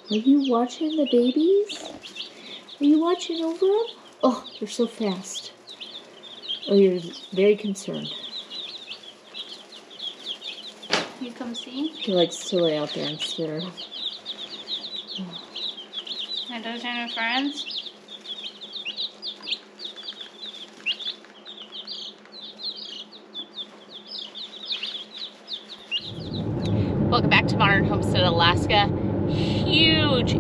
Are you watching the babies? Are you watching over them? Oh, they're so fast. Oh, you're very concerned. You come see? He likes to lay out there and stare. Are those your new friends? Welcome back to Modern Homestead Alaska. Huge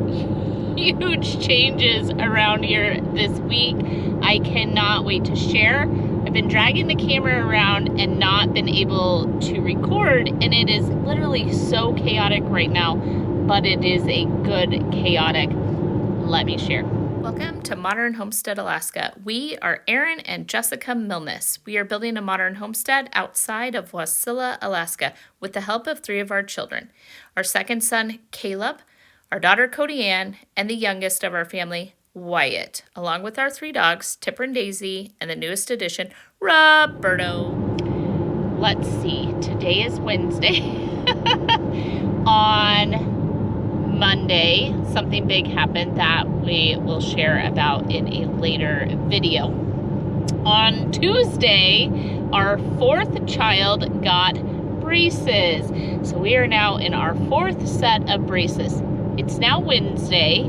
changes around here this week. I cannot wait to share. I've been dragging the camera around and not been able to record, and it is literally so chaotic right now, but it is a good chaotic. Let me share. Welcome to Modern Homestead Alaska. We are Aaron and Jessica Milnes. We are building a modern homestead outside of Wasilla, Alaska, with the help of 3 of our children. Our second son, Caleb, our daughter, Cody Ann, and the youngest of our family, Wyatt, along with our 3 dogs, Tipper and Daisy, and the newest addition, Roberto. Let's see, today is Wednesday. On Monday, something big happened that we will share about in a later video. On Tuesday, our 4th child got braces. So we are now in our 4th set of braces. It's now Wednesday,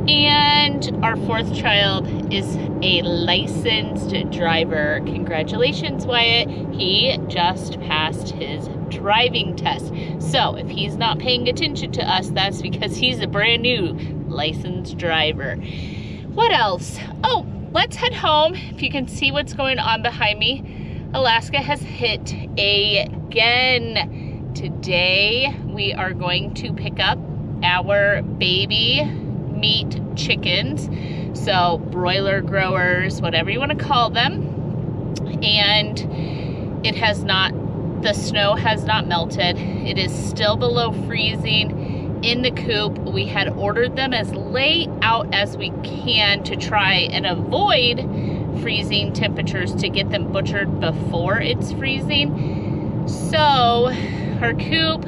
and our 4th child is a licensed driver. Congratulations, Wyatt. He just passed his driving test. So if he's not paying attention to us, that's because he's a brand new licensed driver. What else? Oh, let's head home. If you can see what's going on behind me, Alaska has hit again. Today we are going to pick up our baby meat chickens, so broiler growers, whatever you want to call them. And the snow has not melted. It is still below freezing in the coop. We had ordered them as late out as we can to try and avoid freezing temperatures to get them butchered before it's freezing. So our coop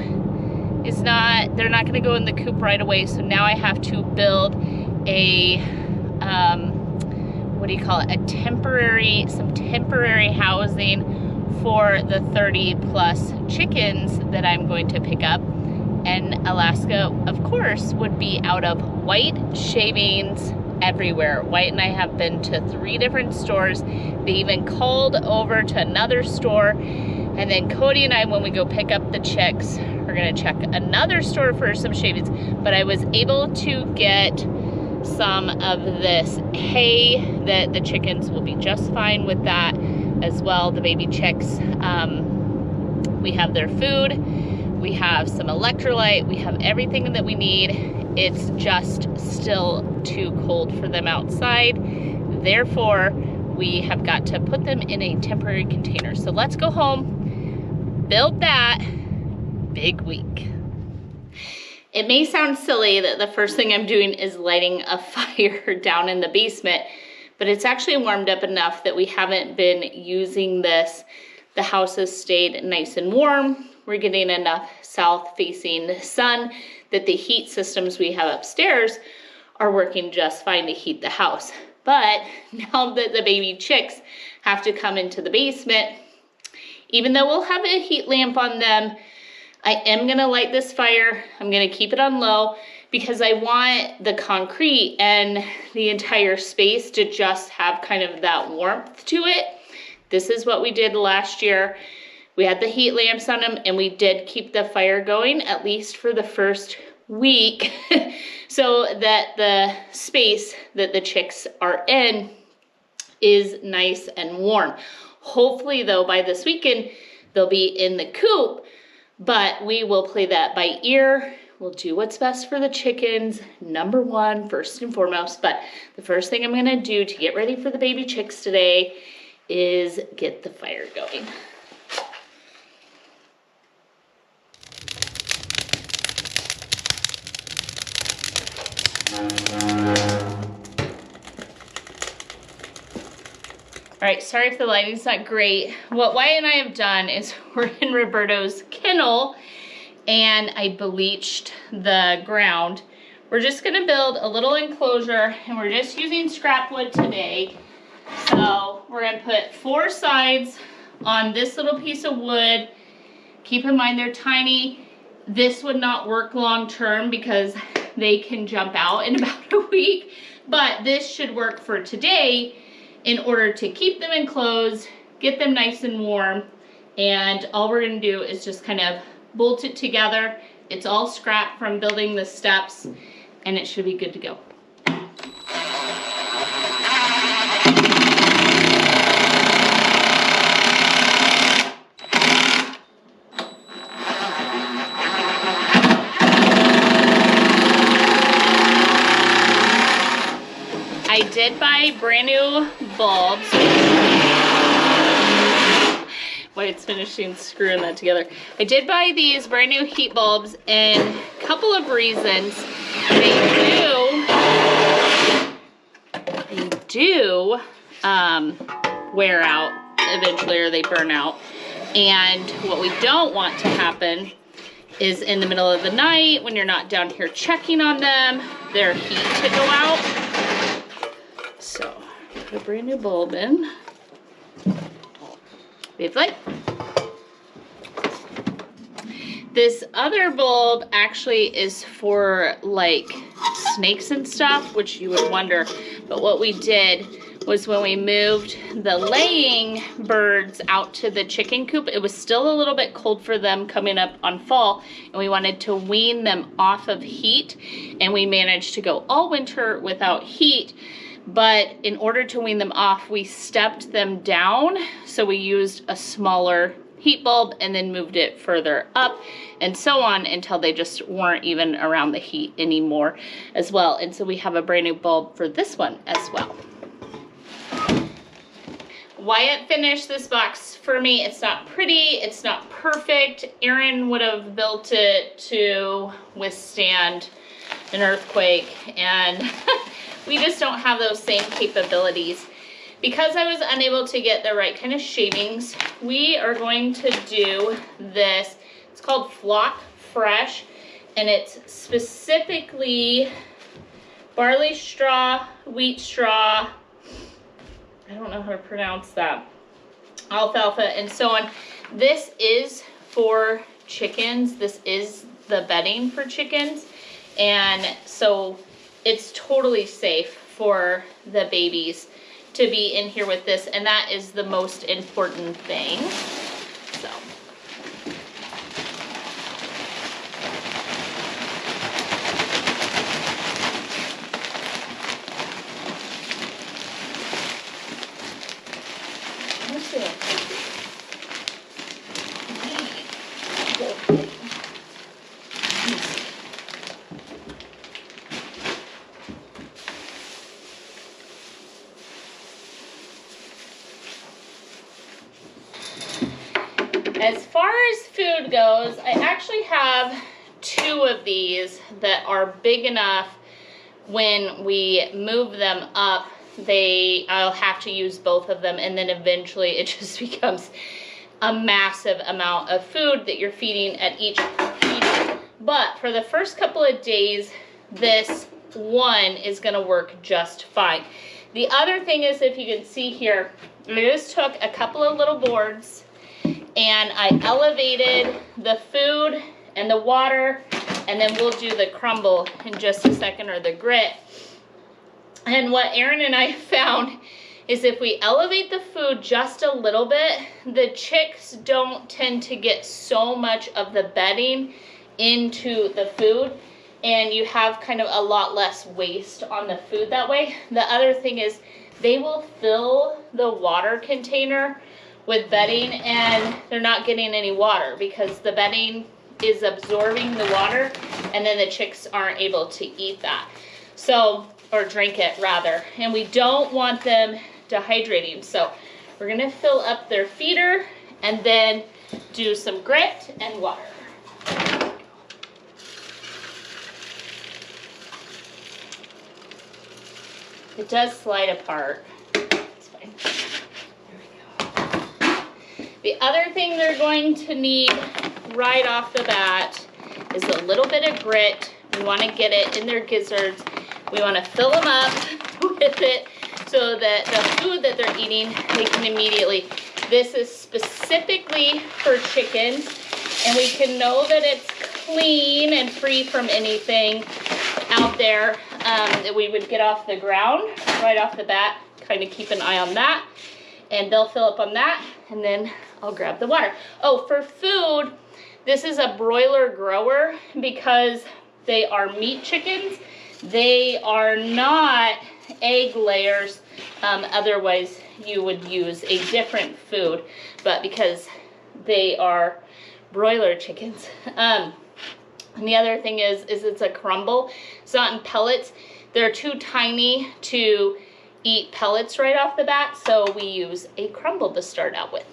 they're not gonna go in the coop right away. So now I have to build a, some temporary housing for the 30 plus chickens that I'm going to pick up. And Alaska, of course, would be out of white shavings everywhere. Wyatt and I have been to 3 different stores. They even called over to another store. And then Cody and I, when we go pick up the chicks, we're gonna check another store for some shavings. But I was able to get some of this hay that the chickens will be just fine with that as well. The baby chicks, we have their food, we have some electrolyte, we have everything that we need. It's just still too cold for them outside. Therefore, we have got to put them in a temporary container. So let's go home, build that. Big week. It may sound silly that the first thing I'm doing is lighting a fire down in the basement, but it's actually warmed up enough that we haven't been using this. The house has stayed nice and warm. We're getting enough south-facing sun that the heat systems we have upstairs are working just fine to heat the house. But now that the baby chicks have to come into the basement, even though we'll have a heat lamp on them, I am gonna light this fire. I'm gonna keep it on low because I want the concrete and the entire space to just have kind of that warmth to it. This is what we did last year. We had the heat lamps on them and we did keep the fire going at least for the first week so that the space that the chicks are in is nice and warm. Hopefully though, by this weekend, they'll be in the coop, but we will play that by ear. We'll do what's best for the chickens, number one, first and foremost. But the first thing I'm gonna do to get ready for the baby chicks today is get the fire going. All right, sorry if the lighting's not great. What Wyatt and I have done is we're in Roberto's kennel and I bleached the ground We're just gonna build a little enclosure, and we're just using scrap wood today. So we're gonna put 4 sides on this little piece of wood. Keep in mind they're tiny. This would not work long term because they can jump out in about a week, but this should work for today in order to keep them enclosed, get them nice and warm, and all we're gonna do is just kind of bolt it together. It's all scrap from building the steps, and it should be good to go. I did buy brand new bulbs. Wait, it's finishing screwing that together. I did buy these brand new heat bulbs, and a couple of reasons. They do wear out eventually, or they burn out. And what we don't want to happen is in the middle of the night when you're not down here checking on them, their heat to go out. So, put a brand new bulb in. Wave light. This other bulb actually is for like snakes and stuff, which you would wonder. But what we did was when we moved the laying birds out to the chicken coop, it was still a little bit cold for them coming up on fall, and we wanted to wean them off of heat, and we managed to go all winter without heat. But in order to wean them off, we stepped them down. So we used a smaller heat bulb and then moved it further up and so on until they just weren't even around the heat anymore as well. And so we have a brand new bulb for this one as well. Wyatt finished this box for me. It's not pretty, it's not perfect. Aaron would have built it to withstand an earthquake, and we just don't have those same capabilities. Because I was unable to get the right kind of shavings, we are going to do this. It's called Flock Fresh, and it's specifically barley straw, wheat straw, I don't know how to pronounce that, alfalfa, and so on. This is for chickens. This is the bedding for chickens, and so it's totally safe for the babies to be in here with this, and that is the most important thing. So. As far as food goes, I actually have 2 of these that are big enough when we move them up, I'll have to use both of them, and then eventually it just becomes a massive amount of food that you're feeding at each feeding. But for the first couple of days, this one is gonna work just fine. The other thing is, if you can see here, I just took a couple of little boards and I elevated the food and the water, and then we'll do the crumble in just a second, or the grit. And what Aaron and I found is if we elevate the food just a little bit, the chicks don't tend to get so much of the bedding into the food, and you have kind of a lot less waste on the food that way. The other thing is they will fill the water container with bedding, and they're not getting any water because the bedding is absorbing the water, and then the chicks aren't able to eat that. So, or drink it rather. And we don't want them dehydrating. So we're gonna fill up their feeder and then do some grit and water. It does slide apart. It's fine. The other thing they're going to need right off the bat is a little bit of grit. We want to get it in their gizzards. We want to fill them up with it so that the food that they're eating, they can immediately. This is specifically for chickens, and we can know that it's clean and free from anything out there that we would get off the ground right off the bat. Kind of keep an eye on that, and they'll fill up on that, and then I'll grab the water. Oh, for food, this is a broiler grower because they are meat chickens. They are not egg layers. Otherwise, you would use a different food, but because they are broiler chickens. And the other thing is it's a crumble. It's not in pellets. They're too tiny to eat pellets right off the bat, so we use a crumble to start out with.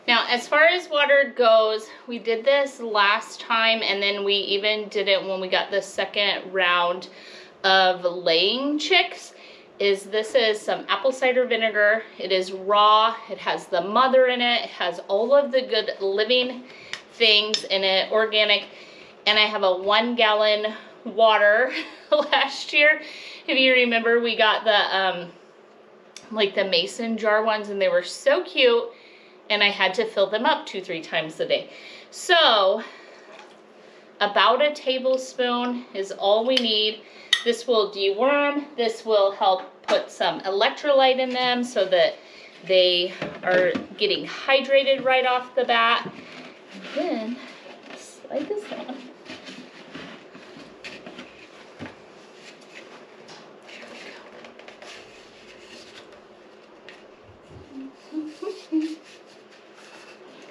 Now, as far as water goes, we did this last time, and then we even did it when we got the second round of laying chicks. This is some apple cider vinegar. It is raw. It has the mother in it. It has all of the good living things in it, organic. And I have a 1 gallon water last year. If you remember, we got the like the mason jar ones, and they were so cute, and I had to fill them up 2-3 times a day. So about a tablespoon is all we need. This will deworm. This will help put some electrolyte in them so that they are getting hydrated right off the bat. And then slide this on.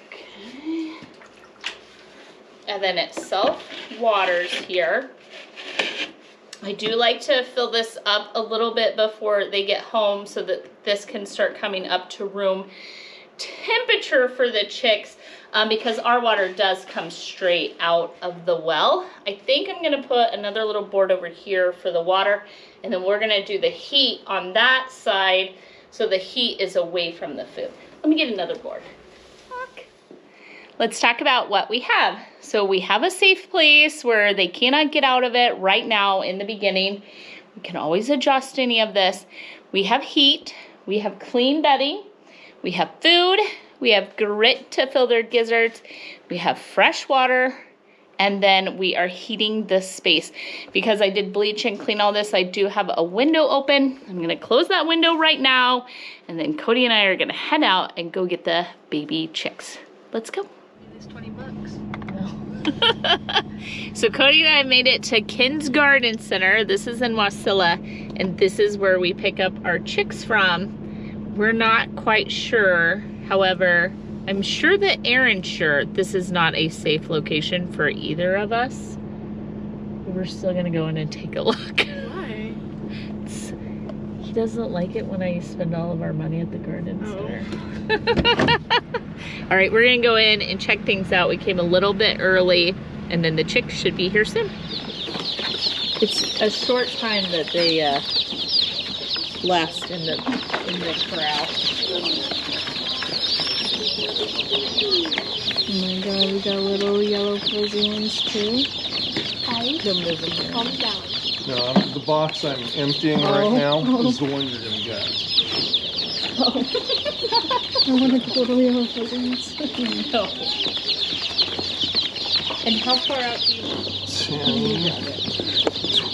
Okay. And then it self-waters here. I do like to fill this up a little bit before they get home so that this can start coming up to room temperature for the chicks, because our water does come straight out of the well. I think I'm gonna put another little board over here for the water, and then we're gonna do the heat on that side so the heat is away from the food. Let me get another board. Let's talk about what we have. So we have a safe place where they cannot get out of it right now in the beginning. We can always adjust any of this. We have heat, we have clean bedding, we have food, we have grit to fill their gizzards, we have fresh water, and then we are heating this space. Because I did bleach and clean all this, I do have a window open. I'm gonna close that window right now, and then Cody and I are gonna head out and go get the baby chicks. Let's go. 20 bucks. No. So Cody and I made it to Ken's Garden Center. This is in Wasilla, and this is where we pick up our chicks from. We're not quite sure. However, I'm sure that Aaron's sure this is not a safe location for either of us. We're still gonna go in and take a look. Why? He doesn't like it when I spend all of our money at the garden center. All right, we're gonna go in and check things out. We came a little bit early, and then the chicks should be here soon. It's a short time that they last in the corral. Oh my God, we got little yellow fuzzy ones too. Hi. Come live in here. Calm down. No, the box I'm emptying right now is the one you're gonna get. I wanted the little yellow fuzzy ones. No. And how far out do you want? 10,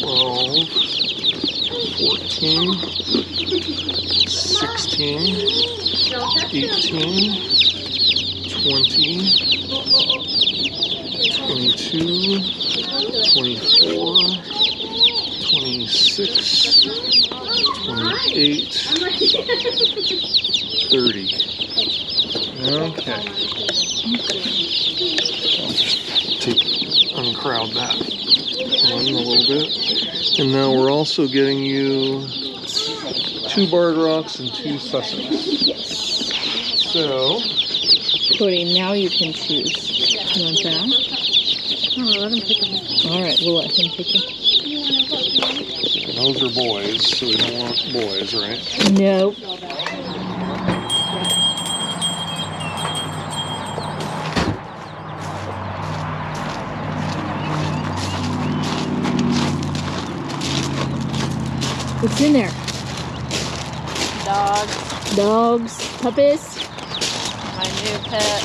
12, 14, 16, 18, 20, 22, 24, 26, 28, 30. Okay. Uncrowd that one a little bit. And now we're also getting you 2 barred rocks and 2 Sussexes. So, Cody, now you can choose. You want that? Oh, let him pick them. All right, we'll let him pick it. those are boys, so we don't want boys, right? Nope. What's in there? Dogs, Dogs, puppies. my new pet.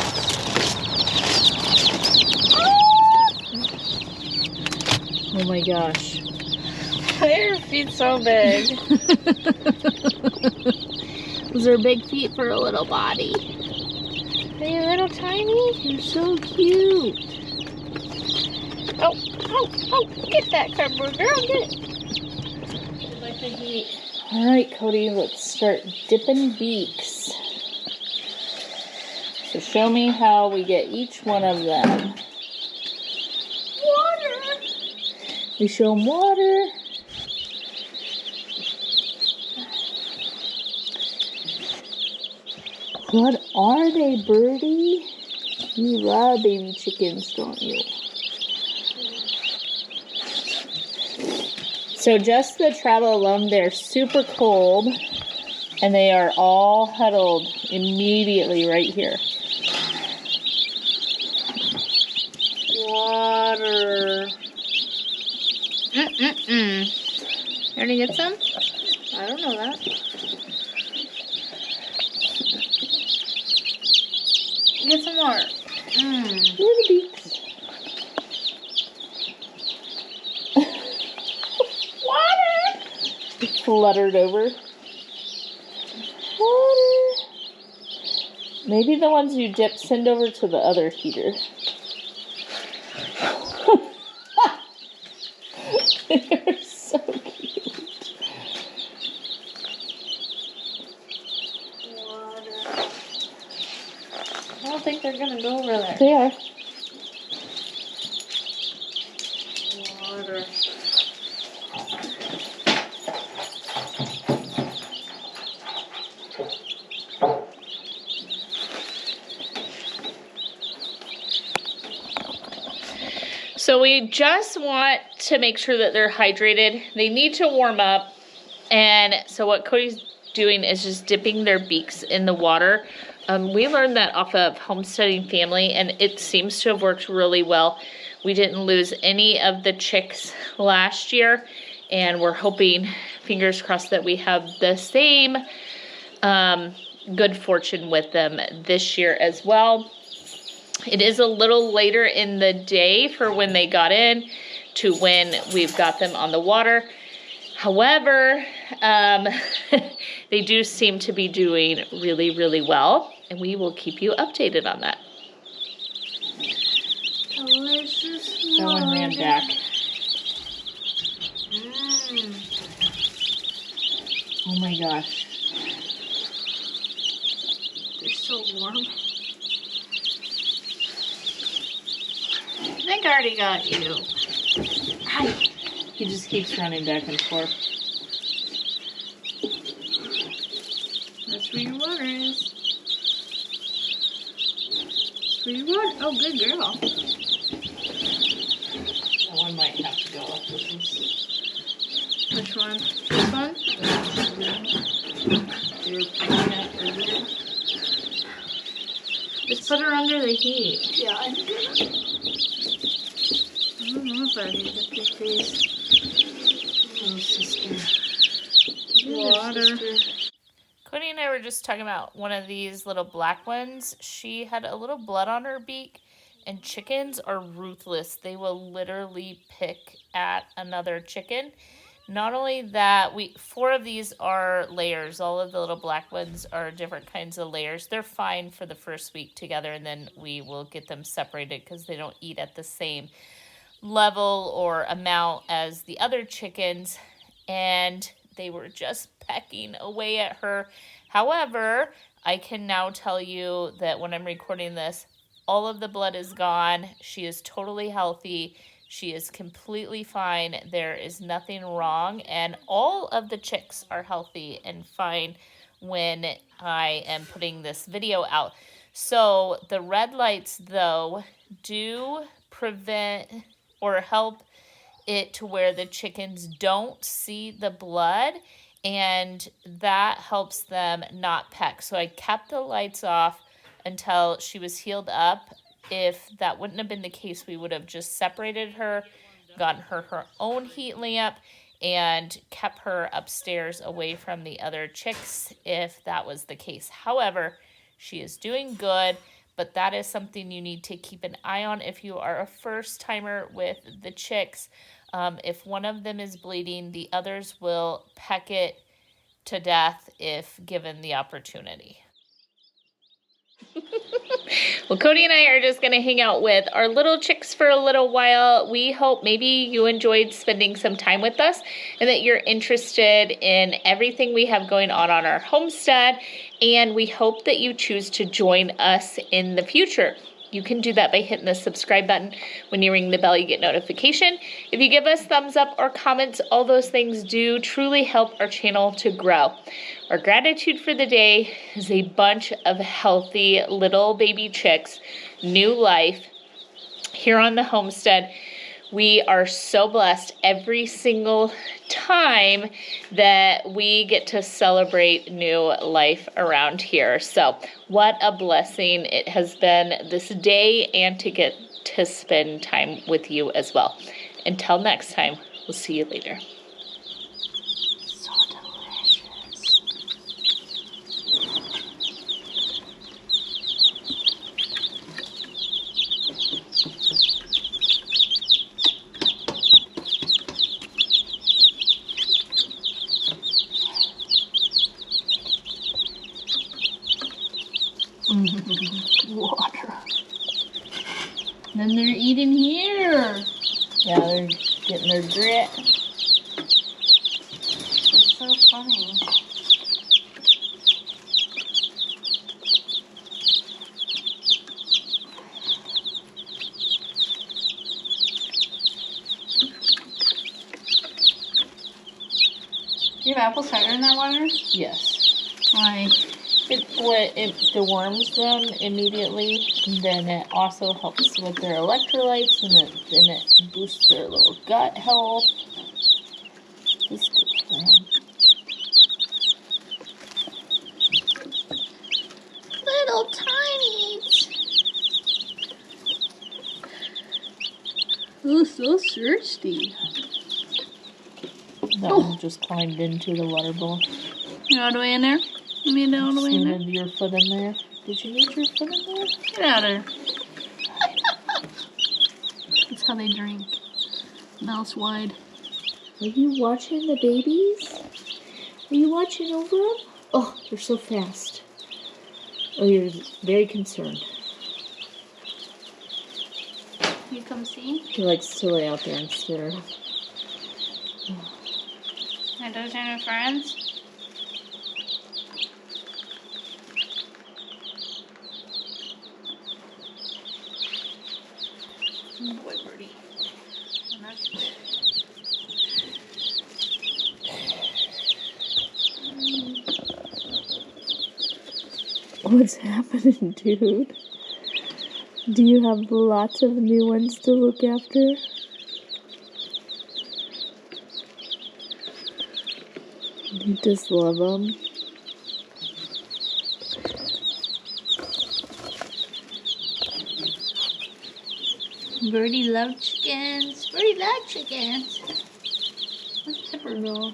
Oh my gosh. Why are your feet so big? Those are big feet for a little body. Are you little tiny? They're so cute. Oh, get that cardboard girl, get it. Like the heat. All right, Cody, let's start dipping beaks. So show me how we get each one of them. Water. We show them water. What are they, Birdie? You love baby chickens, don't you? So just the travel alone, they're super cold, and they are all huddled immediately right here. Water. You already get some? I don't know that. Get some more. Where are the beaks? Water! It fluttered over. Water. Maybe the ones you dip, send over to the other heater. They're so cute. Water. I don't think they're gonna go over there. They are. Water. So we just want to make sure that they're hydrated. They need to warm up. And so what Cody's doing is just dipping their beaks in the water. We learned that off of Homesteading Family, and it seems to have worked really well. We didn't lose any of the chicks last year, and we're hoping, fingers crossed, that we have the same good fortune with them this year as well. It is a little later in the day for when they got in to when we've got them on the water. However, they do seem to be doing really, really well, and we will keep you updated on that. Delicious That one ran water. back. Oh my gosh. They're so warm. I think I already got you. Hi. He just keeps running back and forth. That's where your water is. That's where your water. Oh, good girl. That one might have to go off with this. Which one? This one? They were picking up earlier. Just put her under the heat. Yeah, I'm gonna. I don't know if I can get your face. Oh, sister. Water. Cody and I were just talking about one of these little black ones. She had a little blood on her beak, and chickens are ruthless. They will literally pick at another chicken. Not only that, 4 of these are layers. All of the little black ones are different kinds of layers. They're fine for the first week together, and then we will get them separated because they don't eat at the same level or amount as the other chickens, and they were just pecking away at her. However, I can now tell you that when I'm recording this, all of the blood is gone. She is totally healthy. She is completely fine. There is nothing wrong, and all of the chicks are healthy and fine when I am putting this video out. So the red lights, though, do prevent or help it to where the chickens don't see the blood, and that helps them not peck. So I kept the lights off until she was healed up. If that wouldn't have been the case, we would have just separated her, gotten her her own heat lamp, and kept her upstairs away from the other chicks if that was the case. However, she is doing good, but that is something you need to keep an eye on if you are a first timer with the chicks. If one of them is bleeding, the others will peck it to death if given the opportunity. Well, Cody and I are just going to hang out with our little chicks for a little while. We hope maybe you enjoyed spending some time with us and that you're interested in everything we have going on our homestead. And we hope that you choose to join us in the future. You can do that by hitting the subscribe button. When you ring the bell, you get notification. If you give us thumbs up or comments, all those things do truly help our channel to grow. Our gratitude for the day is a bunch of healthy little baby chicks, new life here on the homestead. We are so blessed every single time that we get to celebrate new life around here. So what a blessing it has been this day and to get to spend time with you as well. Until next time, we'll see you later. So delicious. Water. Then they're eating here. Yeah, they're getting their grit. They're so funny. Do you have apple cider in that water? Yes. Why? It deworms them immediately, and then it also helps with their electrolytes, and then it boosts their little gut health. It's good for them. Little tinies. Oh, so thirsty. That one just climbed into the water bowl. You all the way in there? You mean all the way in there? Need your foot in there. Did you need your foot in there? Get out of there. That's how they drink. Mouths wide. Are you watching the babies? Are you watching over them? Oh, they're so fast. Oh, you're very concerned. You come see? He likes to lay out there and stare. Are those your new friends? Boy, birdie. What's happening, dude? Do you have lots of new ones to look after? You just love them. Birdie loves chickens. Birdie loves chickens. Where's Tipper go?